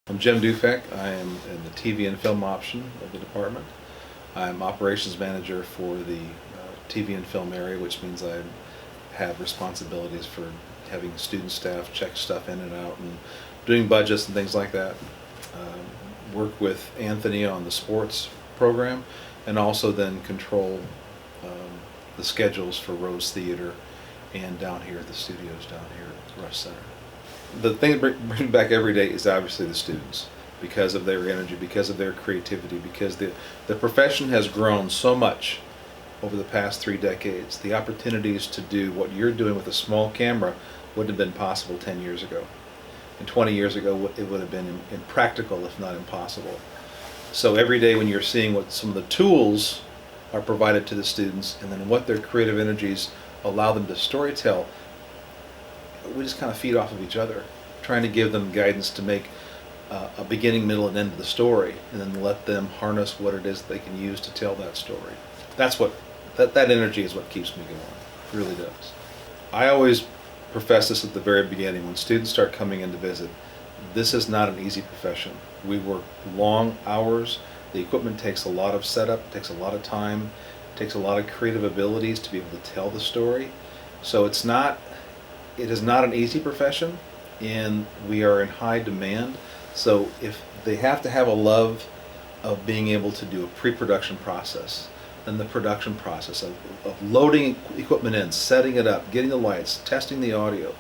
I'm Jim Dufek. I am in the TV and film option of the department. I'm operations manager for the TV and film area, which means I have responsibilities for having student staff check stuff in and out and doing budgets and things like that. Work with Anthony on the sports program and also then control the schedules for Rose Theater and down here at the studios down here at Rush Center. The thing that brings me back every day is obviously the students, because of their energy, because of their creativity, because the profession has grown so much over the past 3 decades. The opportunities to do what you're doing with a small camera wouldn't have been possible 10 years ago. And 20 years ago, it would have been impractical, if not impossible. So every day when you're seeing what some of the tools are provided to the students and then what their creative energies allow them to storytell, we just kind of feed off of each other, trying to give them guidance to make a beginning, middle, and end of the story, and then let them harness what it is that they can use to tell that story. That's what that energy is what keeps me going. It really does. I always profess this at the very beginning when students start coming in to visit. This is not an easy profession. We work long hours. The equipment takes a lot of setup, takes a lot of time, takes a lot of creative abilities to be able to tell the story. So it is not an easy profession, and we are in high demand. So if they have to have a love of being able to do a pre-production process, then the production process of loading equipment in, setting it up, getting the lights, testing the audio.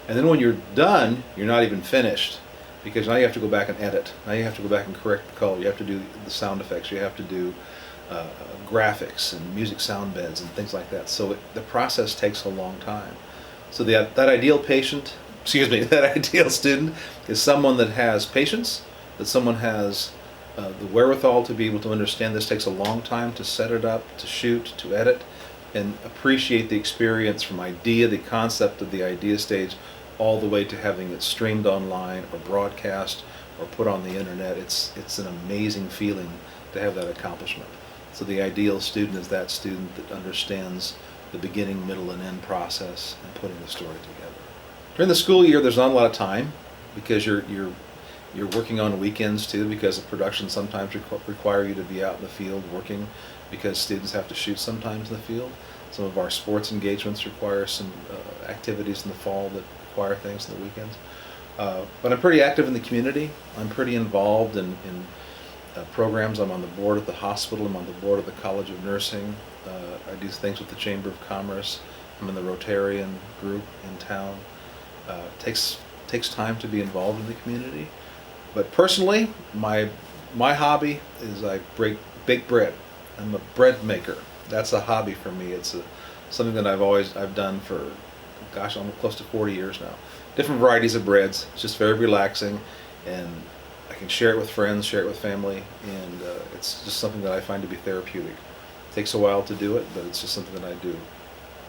And then when you're done, you're not even finished, because now you have to go back and edit. Now you have to go back and correct the color. You have to do the sound effects. You have to do graphics and music sound beds and things like that. So the process takes a long time. So that ideal patient, that ideal student is someone that has patience, that someone has the wherewithal to be able to understand this takes a long time to set it up, to shoot, to edit, and appreciate the experience from idea, the concept of the idea stage, all the way to having it streamed online or broadcast or put on the internet. It's an amazing feeling to have that accomplishment. So the ideal student is that student that understands the beginning, middle, and end process and putting the story together. During the school year, there's not a lot of time because you're working on weekends too, because the production sometimes require you to be out in the field working, because students have to shoot sometimes in the field. Some of our sports engagements require some activities in the fall that require things in the weekends. But I'm pretty active in the community. I'm pretty involved in programs. I'm on the board of the hospital. I'm on the board of the College of Nursing. I do things with the Chamber of Commerce. I'm in the Rotarian group in town. Takes time to be involved in the community. But personally, my hobby is I bake bread. I'm a bread maker. That's a hobby for me. It's something that I've done for, gosh, almost close to 40 years now. Different varieties of breads. It's just very relaxing, and I can share it with friends, share it with family, and it's just something that I find to be therapeutic. It takes a while to do it, but it's just something that I do.